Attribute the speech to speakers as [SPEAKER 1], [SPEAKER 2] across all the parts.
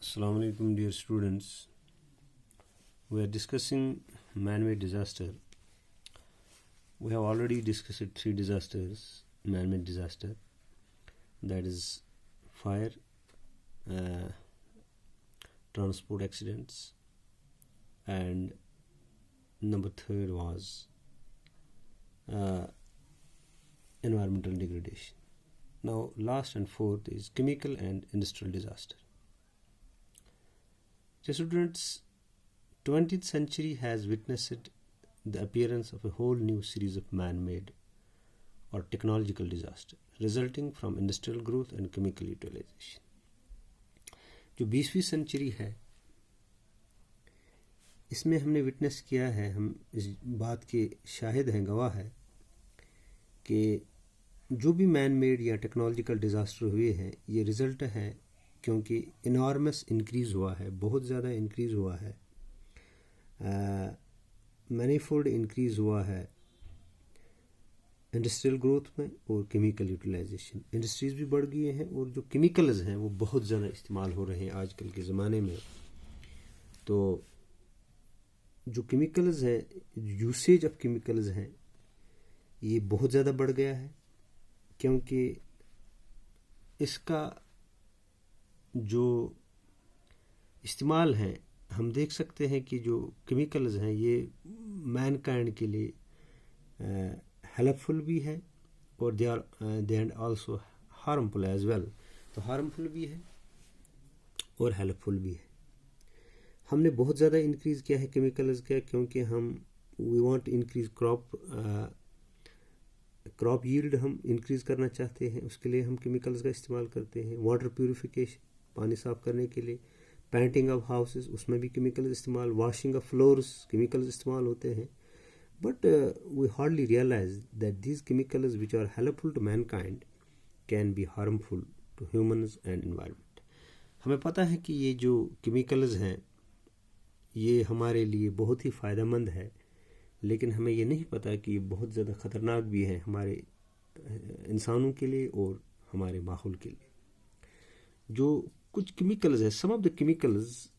[SPEAKER 1] Assalamu alaikum, dear students. We are discussing man-made disaster. We have already discussed three disasters, man-made disaster. That is fire, transport accidents, and number third was environmental degradation. Now, last and fourth is chemical and industrial disaster. So students, 20th century has witnessed the appearance of a whole new series of man-made or technological disaster resulting from industrial growth and chemical utilization. जो 20वीं century है इसमें हमने witness किया है, हम इस बात के शाहिद हैं, गवाह है कि जो भी मैन मेड या टेक्नोलॉजिकल डिज़ास्टर हुए हैं ये रिज़ल्ट है क्योंकि इनॉर्मस इंक्रीज़ हुआ है, बहुत ज़्यादा इंक्रीज़ हुआ है, मैनीफोल्ड इंक्रीज़ हुआ है इंडस्ट्रियल ग्रोथ में और केमिकल यूटिलाइजेशन. इंडस्ट्रीज़ भी बढ़ गई हैं और जो केमिकल्स हैं वो बहुत ज़्यादा इस्तेमाल हो रहे हैं आजकल के ज़माने में. तो जो केमिकल्स हैं, यूसेज ऑफ केमिकल्स हैं, ये बहुत ज़्यादा बढ़ गया है क्योंकि इसका जो इस्तेमाल है हम देख सकते हैं कि जो केमिकल्स हैं ये मैनकाइंड के लिए हेल्पफुल भी है और they are also harmful as well. तो हार्मफुल भी है और हेल्पफुल भी है. हमने बहुत ज़्यादा इंक्रीज़ किया है केमिकल्स का क्योंकि हम we want increase crop yield हम इंक्रीज़ करना चाहते हैं. उसके लिए हम केमिकल्स का इस्तेमाल करते हैं. वाटर प्यूरिफिकेशन, पानी साफ़ करने के लिए, पेंटिंग ऑफ हाउसेस, उसमें भी केमिकल्स इस्तेमाल, वॉशिंग ऑफ फ्लोर्स, केमिकल्स इस्तेमाल होते हैं. But we hardly realize that these chemicals which are helpful to mankind can be harmful to humans and environment. हमें पता है कि ये जो केमिकल्स हैं ये हमारे लिए बहुत ही फ़ायदेमंद है, लेकिन हमें ये नहीं पता कि ये बहुत ज़्यादा ख़तरनाक भी है हमारे इंसानों के लिए और हमारे माहौल के लिए. जो कुछ केमिकल्स हैं, some of the chemicals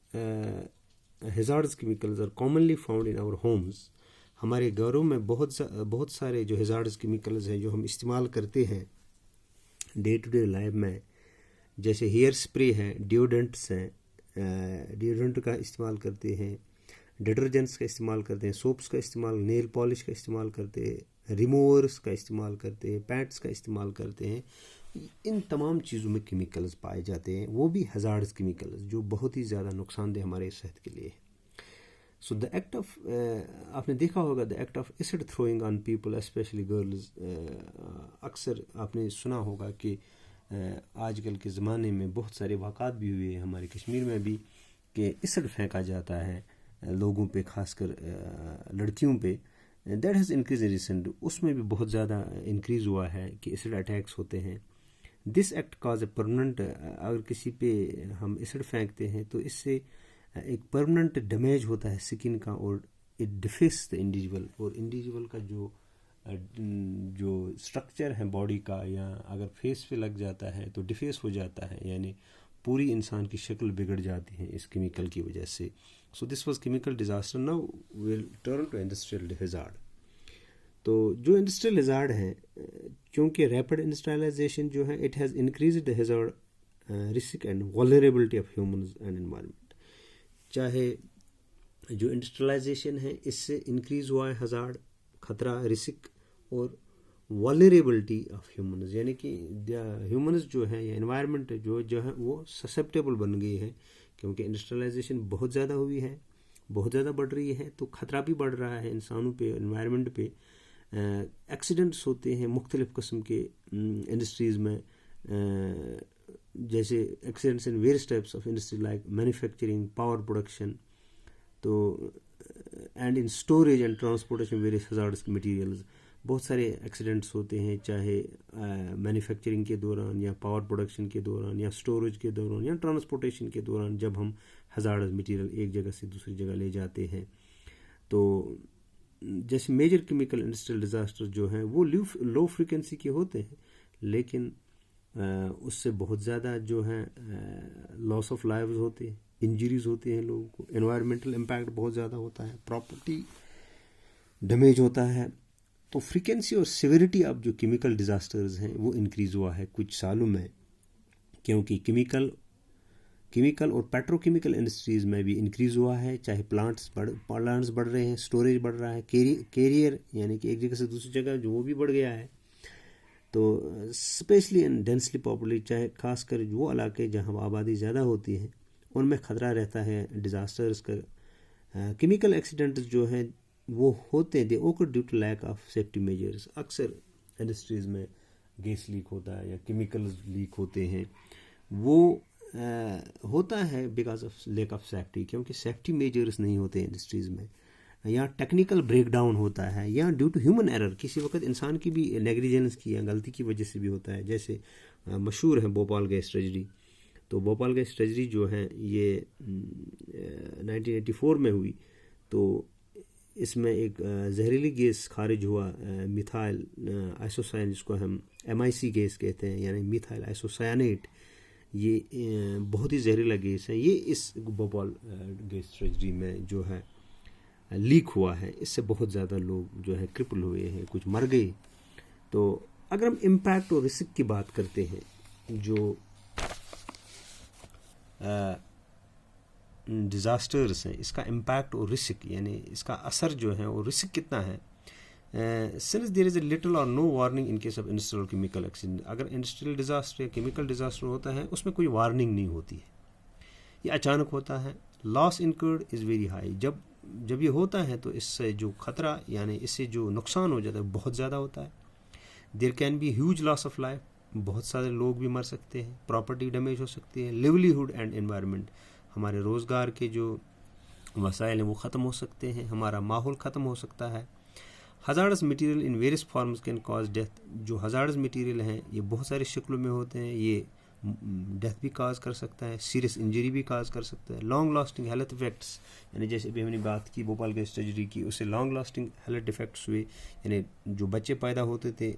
[SPEAKER 1] hazardous chemicals are commonly found in our homes. हमारे घरों में बहुत सारे जो हैज़ार्डस केमिकल्स हैं जो हम इस्तेमाल करते हैं डे टू डे लाइफ में, जैसे हेयर स्प्रे है, डिओडेंट्स हैं, डिओडेंट का इस्तेमाल करते हैं, डिटर्जेंट्स का इस्तेमाल करते हैं, सोप्स का इस्तेमाल, नेल पॉलिश का इस्तेमाल करते हैं, रिमूवर्स का इस्तेमाल करते हैं, पैड्स का इस्तेमाल करते हैं. इन तमाम चीज़ों में केमिकल्स पाए जाते हैं, वो भी हैज़ार्डस केमिकल्स जो बहुत ही ज़्यादा नुकसानदेह हमारे सेहत के लिए है. सो द एक्ट ऑफ आपने देखा होगा the act of acid throwing on people specially girls. अक्सर आपने सुना होगा कि आजकल के ज़माने में बहुत सारे वाक़ात भी हुए हैं हमारे कश्मीर में भी कि एसिड फेंका जाता है लोगों पे, खासकर लड़कियों पे. That has increase in recent. उसमें भी बहुत ज़्यादा इंक्रीज़ हुआ है कि एसिड अटैक्स होते हैं. This act cause a permanent, अगर किसी पे हम एसिड फेंकते हैं तो इससे एक परमानेंट डैमेज होता है स्किन का और इट डिफेक्ट्स द इंडिविजुअल. और इंडिविजुअल का जो स्ट्रक्चर है बॉडी का, या अगर फेस पे लग जाता है तो डिफेक्ट हो जाता है, यानी पूरी इंसान की शक्ल बिगड़ जाती है इस केमिकल की वजह से. So this was chemical disaster. Now will turn to industrial hazard. तो जो इंडस्ट्रियल हैज़ार्ड है, क्योंकि रैपिड इंडस्ट्रियलाइजेशन जो है it has increase the hazard risk and vulnerability of humans and environment. चाहे जो इंडस्ट्रियलाइजेशन है इससे इंक्रीज हुआ है हैज़ार्ड, खतरा, रिस्क और वल्नरेबिलिटी ऑफ ह्यूमन्स, यानी कि ह्यूमन्स जो है या एनवायरनमेंट जो है वो ससेप्टेबल बन गई है क्योंकि इंडस्ट्रियलाइजेशन बहुत ज़्यादा हुई है, बहुत ज़्यादा बढ़ रही है. तो ख़तरा भी बढ़ रहा है इंसानों पे, एनवायरनमेंट पे. एक्सीडेंट्स होते हैं मुख्तलिफ़ किस्म के इंडस्ट्रीज़ में, जैसे accidents in various types of industry like manufacturing, power production, तो and in storage and transportation various hazardous materials. बहुत सारे एक्सीडेंट्स होते हैं चाहे मैन्युफैक्चरिंग के दौरान या पावर प्रोडक्शन के दौरान या स्टोरेज के दौरान या ट्रांसपोर्टेशन के दौरान, जब हम हैज़ार्डस मटीरियल एक जगह से दूसरी जगह ले जाते हैं. तो जैसे मेजर केमिकल इंडस्ट्रियल डिज़ास्टर जो हैं वो लो फ्रीक्वेंसी के होते हैं, लेकिन उससे बहुत ज़्यादा जो है लॉस ऑफ लाइव्स होते हैं, इंजरीज होती हैं लोगों को, एनवायरमेंटल इम्पैक्ट बहुत ज़्यादा होता है, प्रॉपर्टी डैमेज होता है। तो फ्रीक्वेंसी और सिविरिटी ऑफ जो केमिकल डिज़ास्टर्स हैं वो इंक्रीज़ हुआ है कुछ सालों में, क्योंकि केमिकल और पेट्रोकेमिकल इंडस्ट्रीज़ में भी इंक्रीज़ हुआ है, चाहे प्लांट्स बढ़ रहे हैं, स्टोरेज बढ़ रहा है, कैरियर यानी कि एक जगह से दूसरी जगह जो वो भी बढ़ गया है। तो स्पेशली इन डेंसली पॉपुलेटेड, चाहे खासकर वो इलाके जहाँ आबादी ज़्यादा होती है, उनमें ख़तरा रहता है डिज़ास्टर्स का। केमिकल एक्सीडेंट्स जो हैं वो होते हैं, they occur due to lack of safety measures. अक्सर इंडस्ट्रीज़ में गैस लीक होता है या केमिकल्स लीक होते हैं, वो होता है because of lack of safety, क्योंकि सेफ्टी मेजर्स नहीं होते इंडस्ट्रीज़ में, या टेक्निकल ब्रेकडाउन होता है, या ड्यू टू ह्यूमन एरर, किसी वक्त इंसान की भी नेग्लिजेंस की या गलती की वजह से भी होता है। जैसे मशहूर है भोपाल गैस ट्रेजडी। तो भोपाल गैस ट्रेजडी जो है ये 1984 में हुई। तो इसमें एक जहरीली गैस खारिज हुआ, मिथाइल आइसोसाइन, जिसको हम MIC गैस कहते हैं, यानी मिथाइल आइसोसायनेट। ये बहुत ही जहरीला गैस है। ये इस भोपाल गैस ट्रेजडी में जो है लीक हुआ है, इससे बहुत ज़्यादा लोग जो है क्रिपल हुए हैं, कुछ मर गए। तो अगर हम इम्पैक्ट और रिस्क की बात करते हैं, जो डिज़ास्टर्स हैं, इसका इम्पैक्ट और रिस्क यानी इसका असर जो है और रिस्क कितना है, since there is a little और no warning in case of industrial chemical accident. अगर इंडस्ट्रियल डिज़ास्टर या केमिकल डिज़ास्टर होता है, उसमें कोई वार्निंग नहीं होती है, ये अचानक होता है। Loss incurred is very high. जब ये होता है तो इससे जो ख़तरा यानी इससे जो नुकसान हो जाता है बहुत ज़्यादा होता है। There can be huge loss of life, बहुत सारे लोग भी मर सकते हैं, प्रॉपर्टी डैमेज हो सकती है, लिवलीहुड एंड एनवायरनमेंट, हमारे रोज़गार के जो वसाइल हैं वो ख़त्म हो सकते हैं, हमारा माहौल ख़त्म हो सकता है। Hazards material in various forms can cause death. जो हज़ार्डस मटीरियल हैं ये बहुत सारी शक्लों में होते हैं, ये डेथ भी काज कर सकता है, सीरियस इंजरी भी काज कर सकता है। लॉन्ग लास्टिंग हेल्थ इफेक्ट्स, यानी जैसे अभी हमने बात की भोपाल गैस ट्रेजडी की, उससे लॉन्ग लास्टिंग हेल्थ इफेक्ट्स हुए, यानी जो बच्चे पैदा होते थे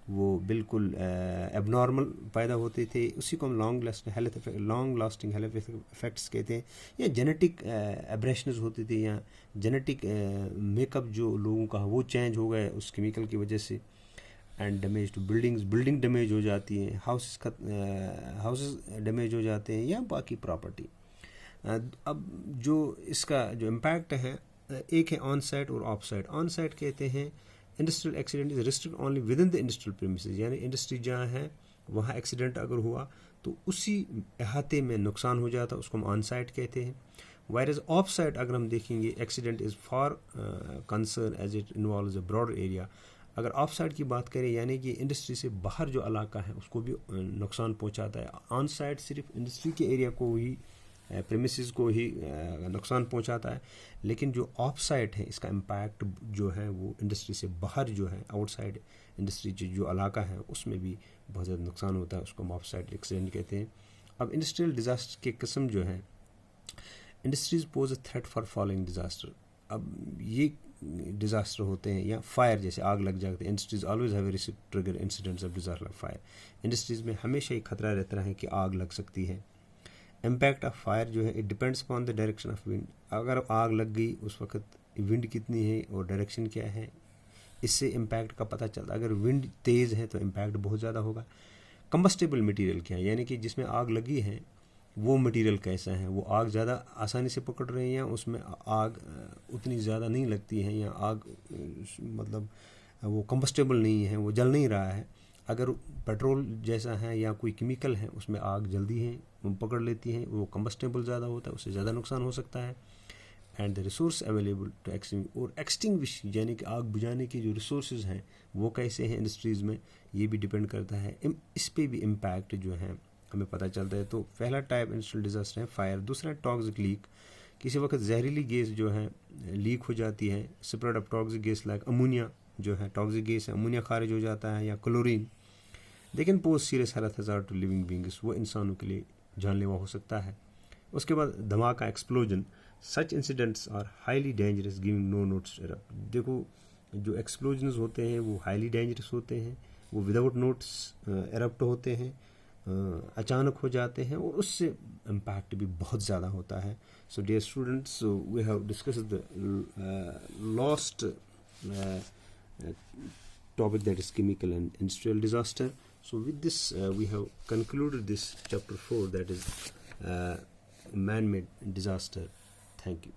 [SPEAKER 1] वो बिल्कुल एबनॉर्मल पैदा होते थे, उसी को हम लॉन्ग लास्टिंग हेल्थ इफेक्ट्स कहते हैं। या जेनेटिक एब्रेशंस होते थे, या जेनेटिक मेकअप जो लोगों का वो चेंज हो गया उस केमिकल की वजह से। And damage to building damage हो जाती हैं, हाउसेस डैमेज हो जाते हैं, या बाकी प्रॉपर्टी। अब जो इसका जो इम्पैक्ट है, एक है ऑन साइट और ऑफ साइट। ऑन साइट कहते हैं industrial accident is restrict only with in the industrial premises, यानी इंडस्ट्री जहाँ है वहाँ एक्सीडेंट अगर हुआ तो उसी अहाते में नुकसान हो जाता है, उसको हम ऑन साइट कहते हैं। वायरस ऑफ साइट अगर हम देखेंगे, accident is for concern as it involves a broader area. अगर ऑफ साइड की बात करें यानी कि इंडस्ट्री से बाहर जो इलाका है उसको भी नुकसान पहुंचाता है। ऑन साइड सिर्फ इंडस्ट्री के एरिया को ही, प्रेमिसेस को ही नुकसान पहुंचाता है, लेकिन जो ऑफ साइड है इसका इम्पैक्ट जो है वो इंडस्ट्री से बाहर जो है, आउटसाइड इंडस्ट्री जो इलाका है उसमें भी बहुत ज़्यादा नुकसान होता है, उसको हम ऑफ साइड एक्सीडेंट कहते हैं। अब इंडस्ट्रियल डिज़ास्टर के किस्म जो है, industries pose a threat for following disaster. अब ये डिज़ास्टर होते हैं या फायर, जैसे आग लग जाती है, industries always have risk trigger incidents of disaster like fire. Industries में हमेशा ही खतरा रहता है कि आग लग सकती है। इम्पैक्ट ऑफ फायर जो है, it depends upon the direction of wind. अगर आग लग गई उस वक्त विंड कितनी है और डायरेक्शन क्या है, इससे इम्पैक्ट का पता चलता है। अगर विंड तेज़ है तो इम्पैक्ट बहुत ज़्यादा होगा। कंबस्टेबल मटीरियल क्या है, यानी कि जिसमें आग लगी है वो मटेरियल कैसा है, वो आग ज़्यादा आसानी से पकड़ रहे हैं या उसमें आग उतनी ज़्यादा नहीं लगती है, या आग मतलब वो कंबस्टेबल नहीं है, वो जल नहीं रहा है। अगर पेट्रोल जैसा है या कोई केमिकल है उसमें आग जल्दी है, वो पकड़ लेती है, वो कंबस्टेबल ज़्यादा होता है, उससे ज़्यादा नुकसान हो सकता है। And the resource available to extinguish, और एक्सटिंग्विश यानी कि आग बुझाने की जो रिसोर्सेज हैं वो कैसे हैं इंडस्ट्रीज़ में, ये भी डिपेंड करता है। इस पर भी इम्पैक्ट जो है हमें पता चलता है। तो पहला टाइप इंडस्ट्रियल डिज़ास्टर है फायर। दूसरा टॉक्सिक लीक, किसी वक्त जहरीली गैस जो है लीक हो जाती है। Spread of toxic gas like ammonia जो है टॉक्सिक गैस है, अमोनिया खारिज हो जाता है, या chlorine. They can pose serious health hazard to living beings, वो इंसानों के लिए जानलेवा हो सकता है। उसके बाद धमाका explosion, such incidents are highly dangerous giving no notes erupt. देखो जो एक्सप्लोजन होते हैं वो हाईली डेंजरस होते हैं, वो विदाउट नोट्स एरप्ट होते हैं, अचानक हो जाते हैं और उससे इम्पैक्ट भी बहुत ज़्यादा होता है. So dear students, we have discussed the last topic, that is chemical and industrial disaster. So with this we have concluded this chapter 4, that is man-made disaster. Thank you.